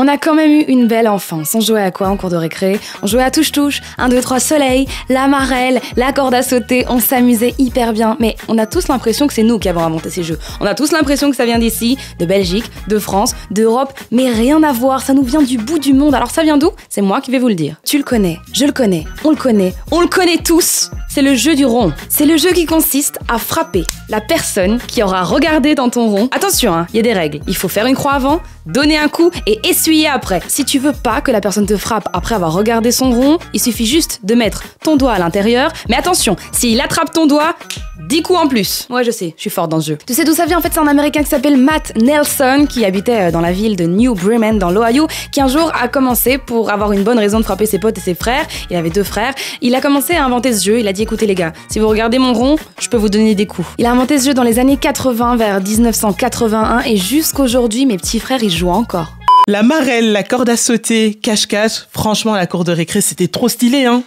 On a quand même eu une belle enfance. On jouait à quoi en cours de récré? On jouait à touche-touche, 1, 2, 3 soleil, la marelle, la corde à sauter, on s'amusait hyper bien. Mais on a tous l'impression que c'est nous qui avons inventé ces jeux. On a tous l'impression que ça vient d'ici, de Belgique, de France, d'Europe, mais rien à voir, ça nous vient du bout du monde. Alors ça vient d'où? C'est moi qui vais vous le dire. Tu le connais, je le connais, on le connaît tous. C'est le jeu du rond. C'est le jeu qui consiste à frapper la personne qui aura regardé dans ton rond. Attention, il y a des règles. Il faut faire une croix avant, donner un coup et essuyer après. Si tu veux pas que la personne te frappe après avoir regardé son rond, il suffit juste de mettre ton doigt à l'intérieur. Mais attention, s'il attrape ton doigt, 10 coups en plus. Ouais, je sais, je suis forte dans ce jeu. Tu sais d'où ça vient? En fait, c'est un Américain qui s'appelle Matt Nelson, qui habitait dans la ville de New Bremen, dans l'Ohio, qui un jour a commencé, pour avoir une bonne raison de frapper ses potes et ses frères, il avait 2 frères, il a commencé à inventer ce jeu. Il a dit, écoutez les gars, si vous regardez mon rond, je peux vous donner des coups. Il a inventé ce jeu dans les années 80, vers 1981, et jusqu'aujourd'hui, mes petits frères, ils jouent encore. La marelle, la corde à sauter, cache-cache, franchement, la cour de récré, c'était trop stylé, hein.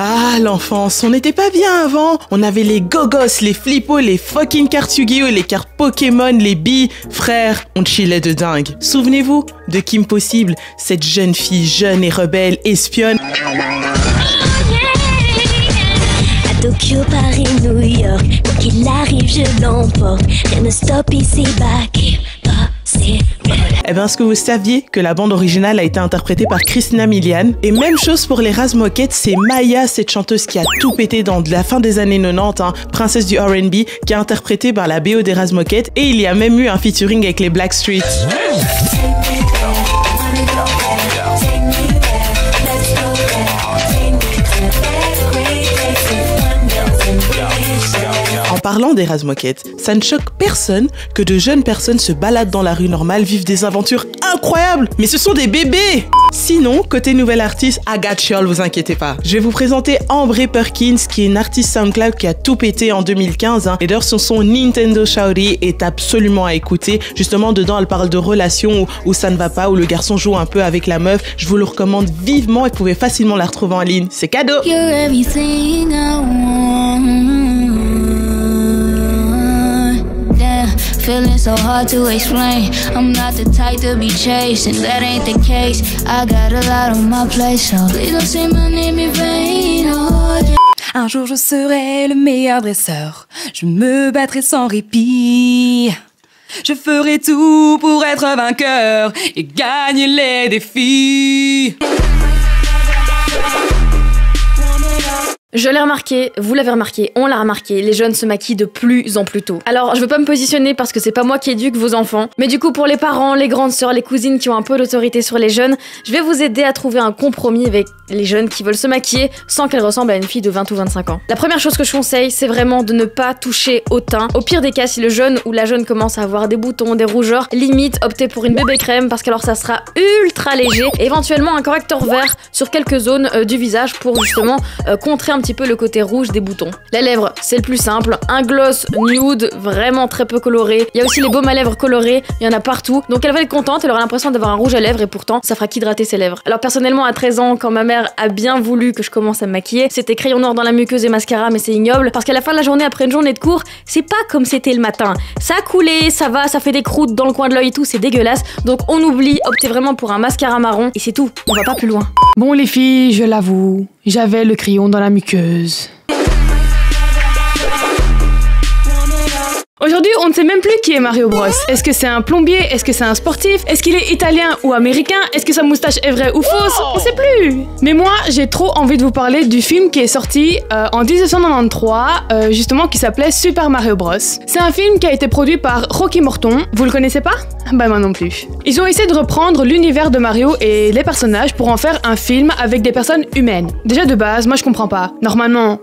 Ah, l'enfance, on n'était pas bien avant. On avait les gogos, les flippos, les fucking cartes Yu-Gi-Oh, les cartes Pokémon, les billes. Frère, on chillait de dingue. Souvenez-vous de Kim Possible, cette jeune fille jeune et rebelle, espionne. Tokyo, Paris, New York, quoi qu'il arrive, je l'emporte. Rien ne stoppe ici, back, c'est... Eh ben, est-ce que vous saviez que la bande originale a été interprétée par Christina Milian? Et même chose pour les Razmoket, c'est Maya, cette chanteuse qui a tout pété dans la fin des années 90, princesse du R&B, qui a interprété par la BO des Razmoket, et il y a même eu un featuring avec les Blackstreet. En parlant des Razmoket, ça ne choque personne que de jeunes personnes se baladent dans la rue normale, vivent des aventures incroyables. Mais ce sont des bébés! Sinon, côté nouvelle artiste, I got y'all, vous inquiétez pas. Je vais vous présenter Ambré Perkins, qui est une artiste SoundCloud qui a tout pété en 2015. Et d'ailleurs, son son Nintendo Shawty est absolument à écouter. Justement, dedans, elle parle de relations où ça ne va pas, où le garçon joue un peu avec la meuf. Je vous le recommande vivement et vous pouvez facilement la retrouver en ligne. C'est cadeau! Feeling so hard to explain. I'm not the type to be chasing. That ain't the case. I got a lot on my plate, so please don't say my name in vain. Oh, yeah. Un jour je serai le meilleur dresseur. Je me battrai sans répit. Je ferai tout pour être vainqueur et gagner les défis. Je l'ai remarqué, vous l'avez remarqué, on l'a remarqué, les jeunes se maquillent de plus en plus tôt. Alors, je veux pas me positionner parce que c'est pas moi qui éduque vos enfants, mais du coup, pour les parents, les grandes sœurs, les cousines qui ont un peu d'autorité sur les jeunes, je vais vous aider à trouver un compromis avec les jeunes qui veulent se maquiller sans qu'elles ressemblent à une fille de 20 ou 25 ans. La première chose que je conseille, c'est vraiment de ne pas toucher au teint. Au pire des cas, si le jeune ou la jeune commence à avoir des boutons, des rougeurs, limite, optez pour une bébé crème parce qu'alors ça sera ultra léger. Et éventuellement, un correcteur vert sur quelques zones du visage pour justement contrer un petit peu le côté rouge des boutons. Les lèvres, c'est le plus simple. Un gloss nude, vraiment très peu coloré. Il y a aussi les baumes à lèvres colorés, il y en a partout. Donc elle va être contente, elle aura l'impression d'avoir un rouge à lèvres et pourtant, ça fera qu'hydrater ses lèvres. Alors personnellement, à 13 ans, quand ma mère a bien voulu que je commence à me maquiller, c'était crayon noir dans la muqueuse et mascara, mais c'est ignoble parce qu'à la fin de la journée, après une journée de cours, c'est pas comme c'était le matin. Ça a coulé, ça va, ça fait des croûtes dans le coin de l'œil et tout, c'est dégueulasse. Donc on oublie, optez vraiment pour un mascara marron et c'est tout, on va pas plus loin. Bon les filles, je l'avoue, j'avais le crayon dans la muqueuse. Aujourd'hui, on ne sait même plus qui est Mario Bros. Est-ce que c'est un plombier? Est-ce que c'est un sportif? Est-ce qu'il est italien ou américain? Est-ce que sa moustache est vraie ou fausse? On sait plus. Mais moi, j'ai trop envie de vous parler du film qui est sorti en 1993, justement, qui s'appelait Super Mario Bros. C'est un film qui a été produit par Rocky Morton. Vous le connaissez pas? Bah moi non plus. Ils ont essayé de reprendre l'univers de Mario et les personnages pour en faire un film avec des personnes humaines. Déjà de base, moi je comprends pas. Normalement,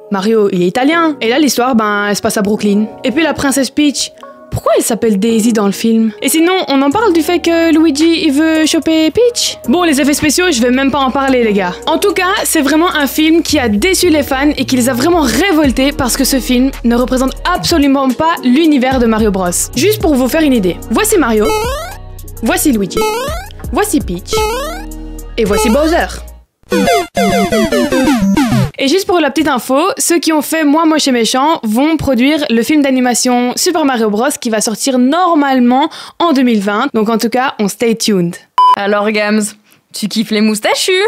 Mario, il est italien. Et là, l'histoire, elle se passe à Brooklyn. Et puis la princesse Peach, pourquoi elle s'appelle Daisy dans le film? Et sinon, on en parle du fait que Luigi, il veut choper Peach? Bon, les effets spéciaux, je vais même pas en parler, les gars. En tout cas, c'est vraiment un film qui a déçu les fans et qui les a vraiment révoltés parce que ce film ne représente absolument pas l'univers de Mario Bros. Juste pour vous faire une idée. Voici Mario. Voici Luigi. Voici Peach. Et voici Bowser. Et Et juste pour la petite info, ceux qui ont fait Moi Moche et Méchant vont produire le film d'animation Super Mario Bros qui va sortir normalement en 2020. Donc en tout cas, on stay tuned. Alors Gams, tu kiffes les moustachus?